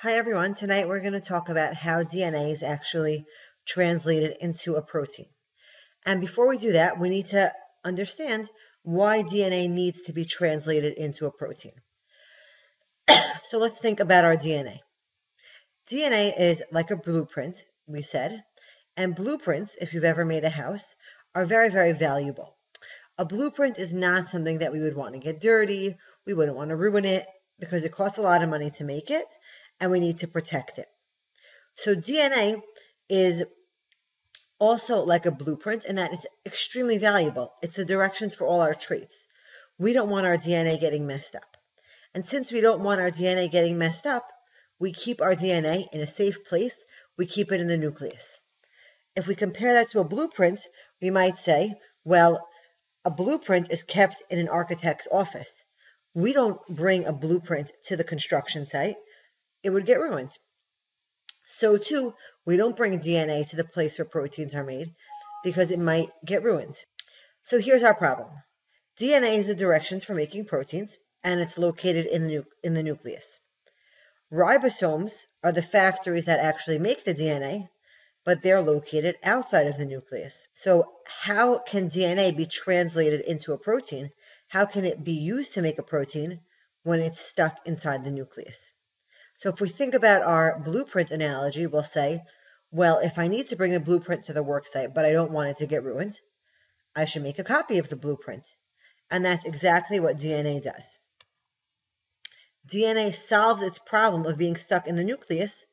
Hi everyone, tonight we're going to talk about how DNA is actually translated into a protein. And before we do that, we need to understand why DNA needs to be translated into a protein. So let's think about our DNA. DNA is like a blueprint, we said, and blueprints, if you've ever made a house, are very, very valuable. A blueprint is not something that we would want to get dirty, we wouldn't want to ruin it because it costs a lot of money to make it and we need to protect it. So DNA is also like a blueprint in that it's extremely valuable. It's the directions for all our traits. We don't want our DNA getting messed up. And since we don't want our DNA getting messed up, we keep our DNA in a safe place. We keep it in the nucleus. If we compare that to a blueprint, we might say, well, a blueprint is kept in an architect's office. We don't bring a blueprint to the construction site. It would get ruined. So too, we don't bring DNA to the place where proteins are made because it might get ruined. So here's our problem. DNA is the directions for making proteins, and it's located in the nucleus. Ribosomes are the factories that actually make the DNA, but they're located outside of the nucleus. So how can DNA be translated into a protein? How can it be used to make a protein when it's stuck inside the nucleus? So if we think about our blueprint analogy, we'll say, well, if I need to bring a blueprint to the worksite, but I don't want it to get ruined, I should make a copy of the blueprint. And that's exactly what DNA does. DNA solves its problem of being stuck in the nucleus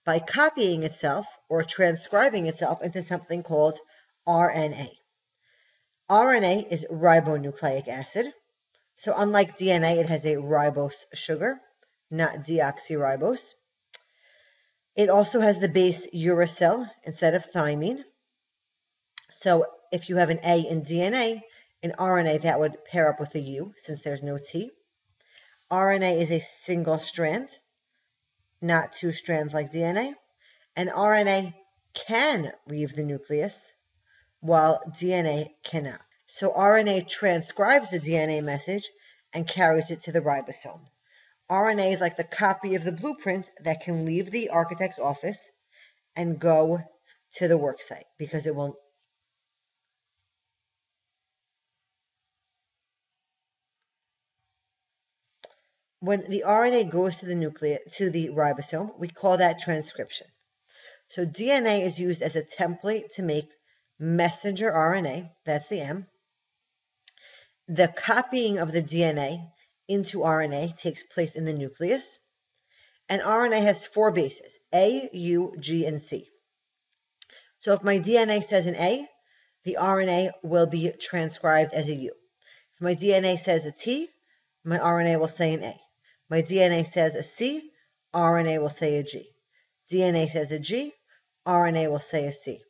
by copying itself or transcribing itself into something called RNA. RNA is ribonucleic acid. So unlike DNA, it has a ribose sugar, not deoxyribose. It also has the base uracil instead of thymine. So if you have an A in DNA, in RNA that would pair up with a U since there's no T. RNA is a single strand, not two strands like DNA. And RNA can leave the nucleus while DNA cannot. So RNA transcribes the DNA message and carries it to the ribosome. RNA is like the copy of the blueprint that can leave the architect's office and go to the worksite because it will. When the RNA goes to the nucleus, to the ribosome, we call that transcription. So DNA is used as a template to make messenger RNA, that's the M. The copying of the DNA into RNA takes place in the nucleus. And RNA has four bases, A, U, G, and C. So if my DNA says an A, the RNA will be transcribed as a U. If my DNA says a T, my RNA will say an A. My DNA says a C, RNA will say a G. DNA says a G, RNA will say a C.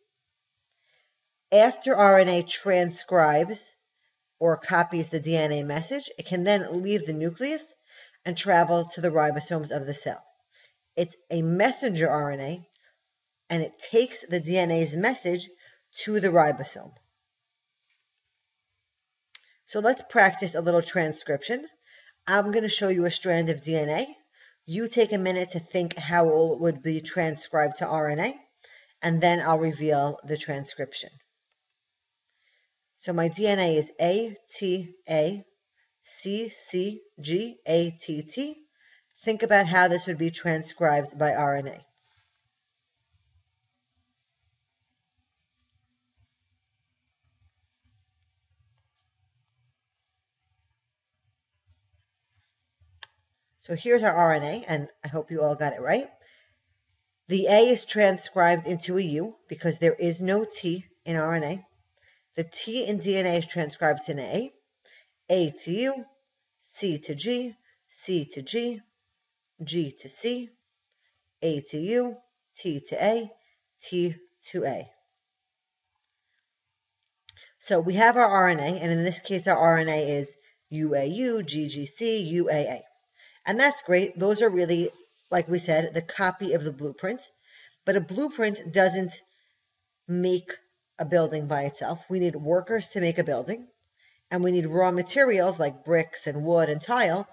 After RNA transcribes or copies the DNA message, it can then leave the nucleus and travel to the ribosomes of the cell. It's a messenger RNA, and it takes the DNA's message to the ribosome. So let's practice a little transcription. I'm going to show you a strand of DNA. You take a minute to think how it would be transcribed to RNA, and then I'll reveal the transcription. So my DNA is A, T, A, C, C, G, A, T, T. Think about how this would be transcribed by RNA. So here's our RNA, and I hope you all got it right. The A is transcribed into a U because there is no T in RNA. The T in DNA is transcribed to an A to U, C to G, C to G, G to C, A to U, T to A, T to A. So we have our RNA, and in this case our RNA is UAU, GGC, UAA. And that's great. Those are really, like we said, the copy of the blueprint. But a blueprint doesn't make a building by itself. We need workers to make a building, and we need raw materials like bricks and wood and tile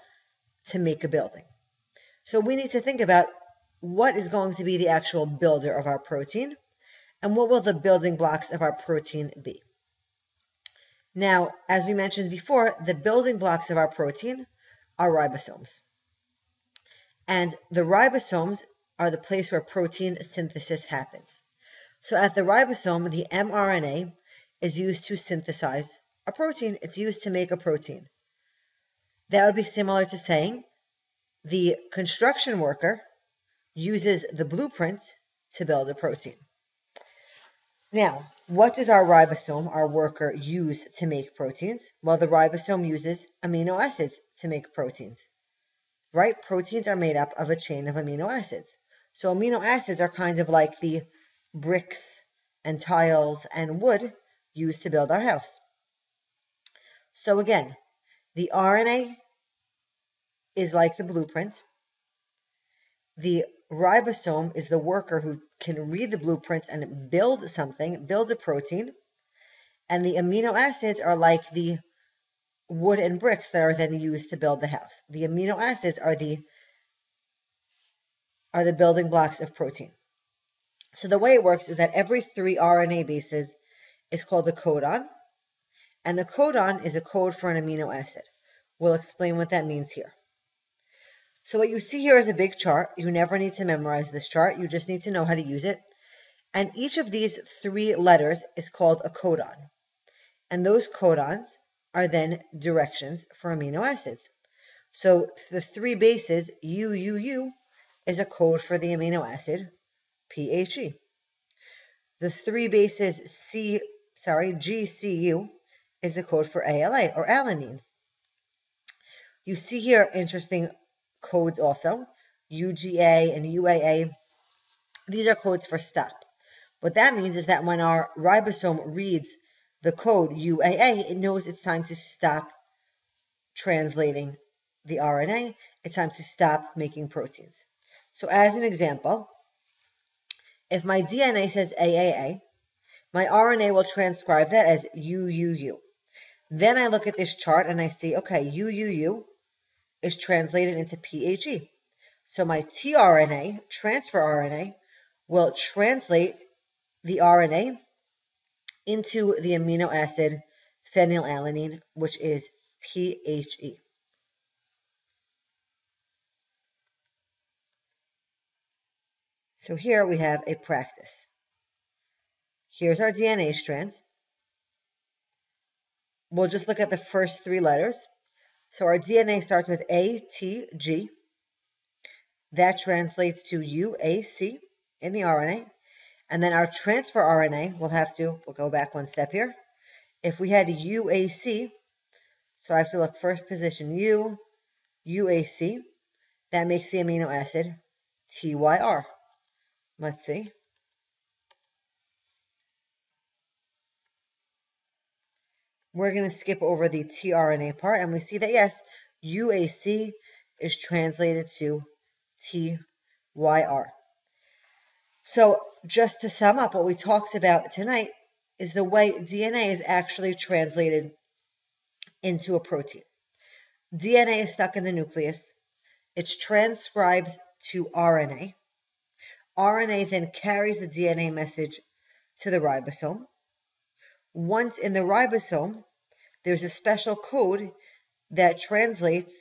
to make a building. So we need to think about what is going to be the actual builder of our protein, and what will the building blocks of our protein be. Now, as we mentioned before, the building blocks of our protein are ribosomes. And the ribosomes are the place where protein synthesis happens. So at the ribosome, the mRNA is used to synthesize a protein. It's used to make a protein. That would be similar to saying the construction worker uses the blueprint to build a protein. Now, what does our ribosome, our worker, use to make proteins? Well, the ribosome uses amino acids to make proteins, right? Proteins are made up of a chain of amino acids. So amino acids are kind of like the bricks and tiles and wood used to build our house. So again, the RNA is like the blueprint. The ribosome is the worker who can read the blueprint and build something, build a protein. And the amino acids are like the wood and bricks that are then used to build the house. The amino acids are the building blocks of protein. So the way it works is that every 3 RNA bases is called a codon, and a codon is a code for an amino acid. We'll explain what that means here. So what you see here is a big chart. You never need to memorize this chart. You just need to know how to use it. And each of these 3 letters is called a codon. And those codons are then directions for amino acids. So the 3 bases, UUU, is a code for the amino acid PHE. The 3 bases GCU is the code for ALA, or alanine. You see here interesting codes also, UGA and UAA. These are codes for stop. What that means is that when our ribosome reads the code UAA, it knows it's time to stop translating the RNA. It's time to stop making proteins. So as an example, if my DNA says AAA, my RNA will transcribe that as UUU. Then I look at this chart and I see, okay, UUU is translated into PHE. So my tRNA, transfer RNA, will translate the RNA into the amino acid phenylalanine, which is PHE. So here we have a practice. Here's our DNA strand. We'll just look at the first 3 letters. So our DNA starts with ATG. That translates to UAC in the RNA. And then our transfer RNA, we'll go back 1 step here. If we had UAC, so I have to look first position UAC, that makes the amino acid TYR. Let's see. We're going to skip over the tRNA part, and we see that, yes, UAC is translated to TYR. So just to sum up, what we talked about tonight is the way DNA is actually translated into a protein. DNA is stuck in the nucleus. It's transcribed to RNA. RNA then carries the DNA message to the ribosome. Once in the ribosome, there's a special code that translates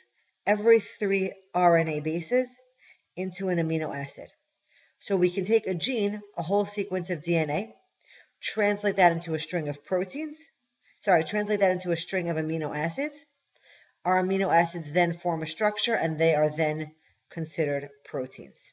every 3 RNA bases into an amino acid. So we can take a gene, a whole sequence of DNA, translate that into a string of translate that into a string of amino acids. Our amino acids then form a structure, and they are then considered proteins.